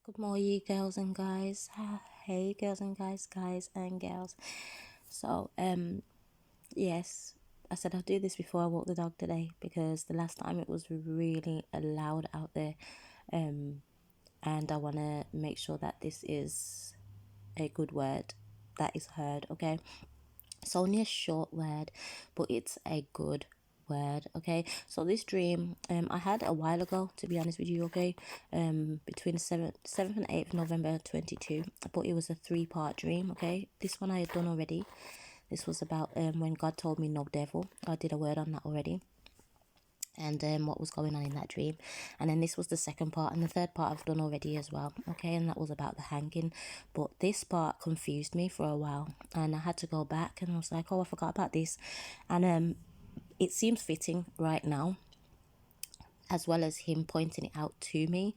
Good morning, girls and guys. Hey, girls and guys and girls. So, yes, I said I'll do this before I walk the dog today because the last time it was really loud out there, and I want to make sure that this is a good word that is heard. Okay, it's only a short word, but it's a good word. Okay, so this dream I had a while ago, to be honest with you. Okay, between the 7th and 8th November 22, but it was a 3-part dream. Okay, this one I had done already. This was about when God told me no devil. I did a word on that already, and what was going on in that dream. And then this was the second part, and the third part I've done already as well. Okay, and that was about the hanging, but this part confused me for a while, and I had to go back, and I was like, oh, I forgot about this. And it seems fitting right now, as well as him pointing it out to me.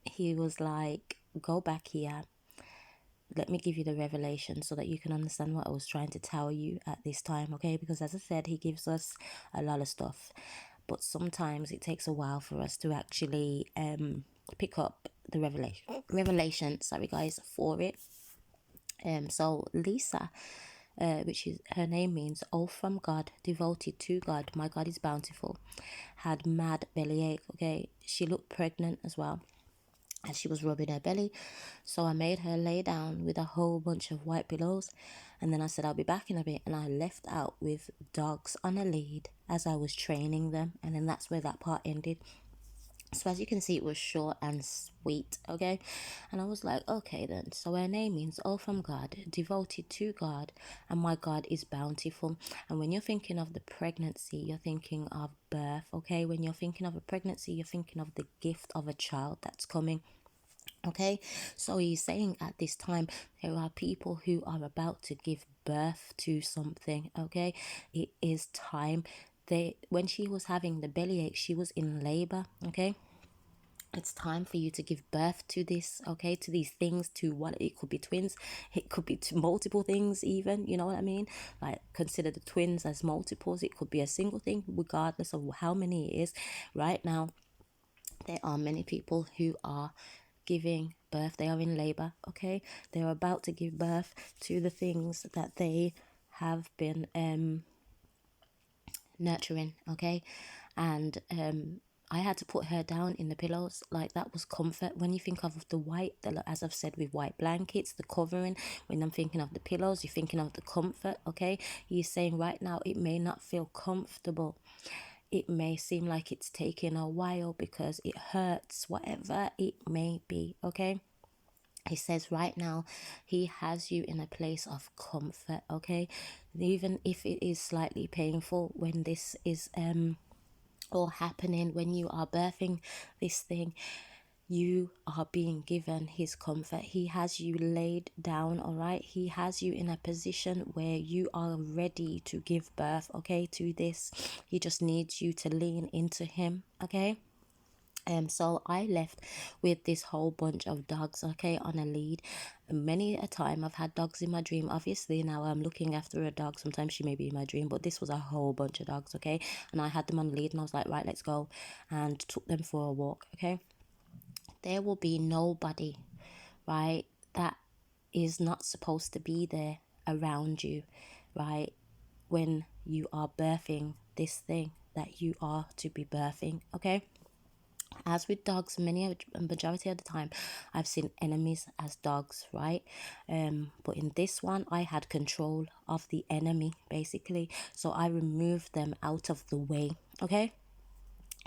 He was like, go back here, let me give you the revelation so that you can understand what I was trying to tell you at this time. Okay, because as I said, he gives us a lot of stuff, but sometimes it takes a while for us to actually pick up the revelation, sorry guys, for it. So Lisa, which is her name means all from God, devoted to God, my God is bountiful, had mad bellyache. Okay, she looked pregnant as well, and she was rubbing her belly. So I made her lay down with a whole bunch of white pillows, and then I said I'll be back in a bit, and I left out with dogs on a lead as I was training them, and then that's where that part ended. So as you can see, it was short and sweet. Okay, and I was like, okay then, so her name means all from God, devoted to God, and my God is bountiful. And when you're thinking of the pregnancy, you're thinking of birth. Okay, when you're thinking of a pregnancy, you're thinking of the gift of a child that's coming. Okay, so he's saying at this time there are people who are about to give birth to something. Okay, it is time. When she was having the bellyache, she was in labor. Okay, it's time for you to give birth to this. Okay, to these things, to what it could be twins, it could be to multiple things, even, you know what I mean? Like, consider the twins as multiples. It could be a single thing, regardless of how many it is. Right now there are many people who are giving birth. They are in labor. Okay, they're about to give birth to the things that they have been nurturing. Okay, and I had to put her down in the pillows. Like, that was comfort. When you think of the white, as I've said, with white blankets, the covering, when I'm thinking of the pillows, you're thinking of the comfort. Okay, he's saying right now it may not feel comfortable, it may seem like it's taking a while because it hurts, whatever it may be. Okay, he says right now he has you in a place of comfort. Okay, even if it is slightly painful when this is all happening, when you are birthing this thing, you are being given his comfort. He has you laid down. All right, he has you in a position where you are ready to give birth. Okay, to this, he just needs you to lean into him. Okay, so I left with this whole bunch of dogs, okay, on a lead. Many a time I've had dogs in my dream. Obviously now I'm looking after a dog, sometimes she may be in my dream, but this was a whole bunch of dogs. Okay, and I had them on a lead, and I was like, right, let's go, and took them for a walk. Okay, there will be nobody, right, that is not supposed to be there around you, right, when you are birthing this thing that you are to be birthing. Okay, as with dogs, majority of the time I've seen enemies as dogs, right? But in this one I had control of the enemy, basically, so I removed them out of the way. Okay,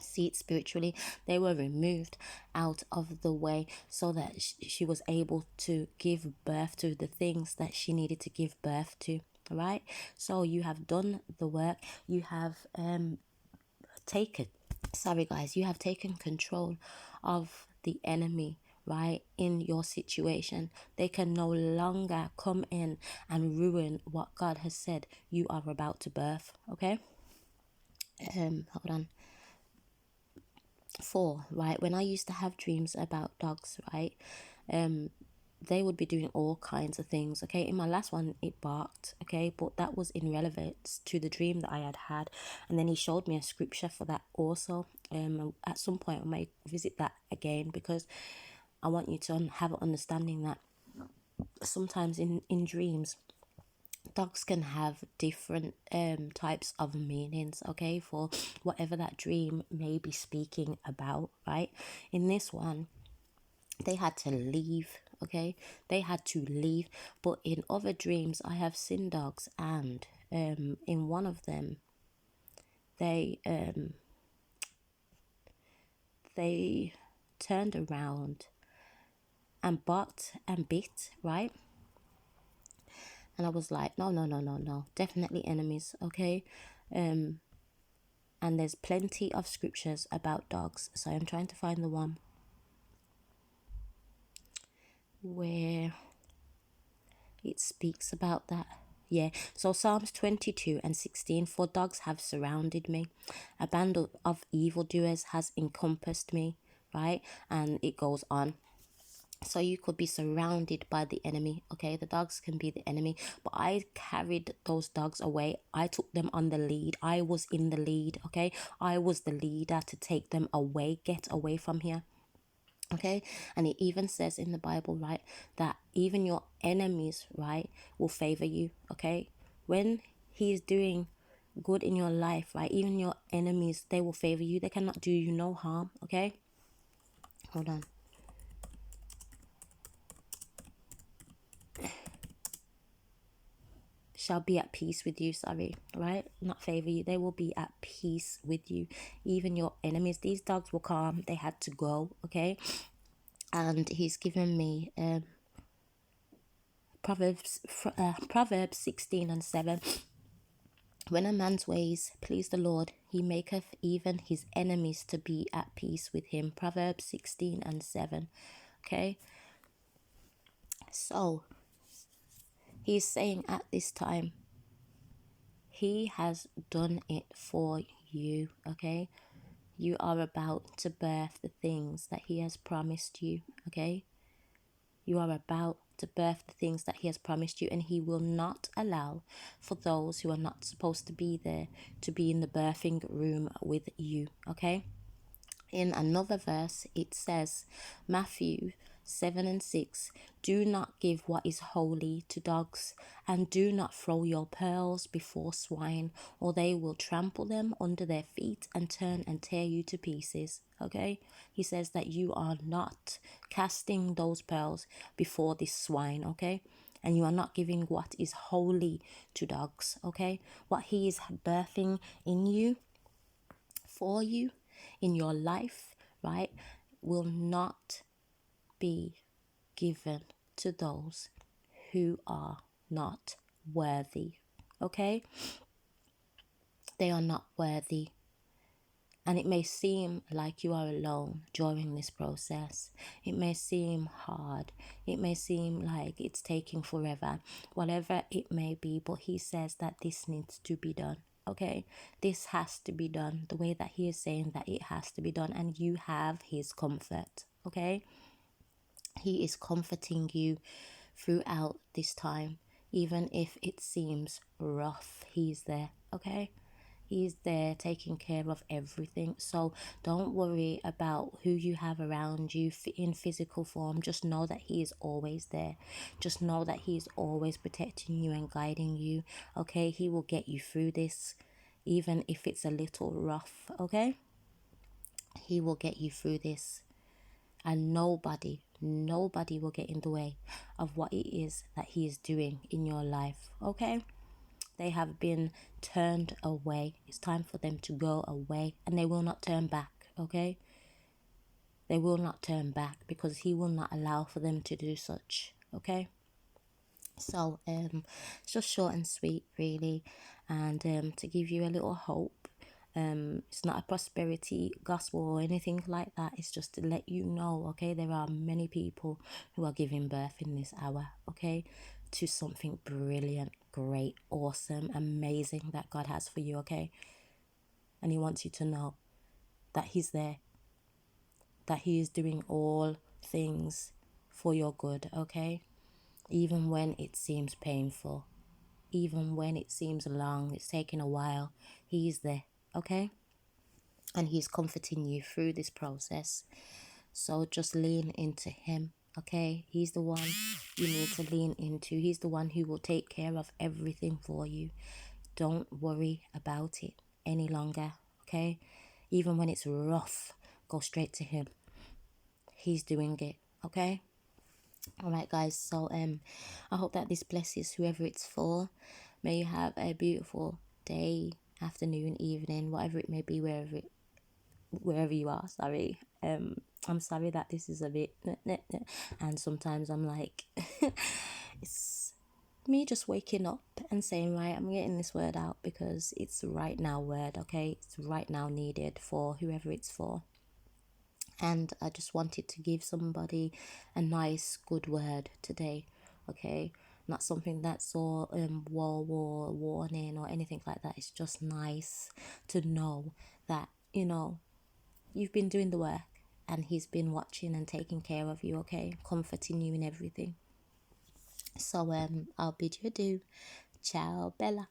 see it spiritually, they were removed out of the way so that she was able to give birth to the things that she needed to give birth to. Right, so you have done the work. You have taken, sorry guys, you have taken control of the enemy, right, in your situation. They can no longer come in and ruin what God has said you are about to birth. Okay, hold on. 4, right, when I used to have dreams about dogs, right, they would be doing all kinds of things. Okay, in my last one it barked. Okay, but that was in relevance to the dream that I had. And then he showed me a scripture for that also. At some point I might visit that again, because I want you to have an understanding that sometimes in dreams, dogs can have different types of meanings, okay, for whatever that dream may be speaking about, right? In this one, they had to leave, okay? They had to leave. But in other dreams, I have seen dogs, and in one of them, they turned around and barked and bit, right? And I was like, no, no, no, no, no, definitely enemies, okay? And there's plenty of scriptures about dogs, so I'm trying to find the one where it speaks about that. Yeah, so Psalms 22:16, for dogs have surrounded me, a band of evildoers has encompassed me, right? And it goes on. So you could be surrounded by the enemy, okay? The dogs can be the enemy, but I carried those dogs away. I took them on the lead. I was in the lead, okay? I was the leader to take them away. Get away from here. Okay, and it even says in the Bible, right, that even your enemies, right, will favor you. Okay, when he's doing good in your life, right, even your enemies, they will favor you. They cannot do you no harm. Okay, hold on. Shall be at peace with you, sorry, right, not favor you. They will be at peace with you. Even your enemies, these dogs were calm. They had to go. Okay, and he's given me Proverbs 16:7. When a man's ways please the Lord, he maketh even his enemies to be at peace with him. Proverbs 16:7. Okay, so he's saying at this time, he has done it for you. Okay, you are about to birth the things that he has promised you. Okay, you are about to birth the things that he has promised you, and he will not allow for those who are not supposed to be there to be in the birthing room with you. Okay, in another verse it says, Matthew 7:6, do not give what is holy to dogs, and do not throw your pearls before swine, or they will trample them under their feet and turn and tear you to pieces. Okay, he says that you are not casting those pearls before this swine. Okay, and you are not giving what is holy to dogs. Okay, what he is birthing in you, for you, in your life, right, will not be given to those who are not worthy. Okay, they are not worthy. And it may seem like you are alone during this process. It may seem hard. It may seem like it's taking forever, whatever it may be. But he says that this needs to be done. Okay, this has to be done the way that he is saying that it has to be done. And you have his comfort. Okay, he is comforting you throughout this time. Even if it seems rough, he's there. Okay, he's there taking care of everything. So don't worry about who you have around you in physical form. Just know that he is always there. Just know that he is always protecting you and guiding you. Okay, he will get you through this, even if it's a little rough. Okay, he will get you through this, and nobody will get in the way of what it is that he is doing in your life. Okay, they have been turned away. It's time for them to go away, and they will not turn back. Okay, they will not turn back, because he will not allow for them to do such. Okay, so it's just short and sweet, really, and to give you a little hope. It's not a prosperity gospel or anything like that. It's just to let you know, okay, there are many people who are giving birth in this hour, okay, to something brilliant, great, awesome, amazing that God has for you, okay? And he wants you to know that he's there, that he is doing all things for your good, okay? Even when it seems painful, even when it seems long, it's taking a while, he's there, okay? And he's comforting you through this process. So just lean into him, okay? He's the one you need to lean into. He's the one who will take care of everything for you. Don't worry about it any longer, okay? Even when it's rough, go straight to him. He's doing it, okay? All right, guys. So I hope that this blesses whoever it's for. May you have a beautiful day, afternoon, evening, whatever it may be, wherever you are. Sorry. I'm sorry that this is a bit and sometimes I'm like it's me just waking up and saying, right, I'm getting this word out because it's right now word, okay? It's right now needed for whoever it's for. And I just wanted to give somebody a nice, good word today, okay? Not something that's all war warning or anything like that. It's just nice to know that, you've been doing the work and he's been watching and taking care of you, okay? Comforting you in everything. So I'll bid you adieu. Ciao, Bella.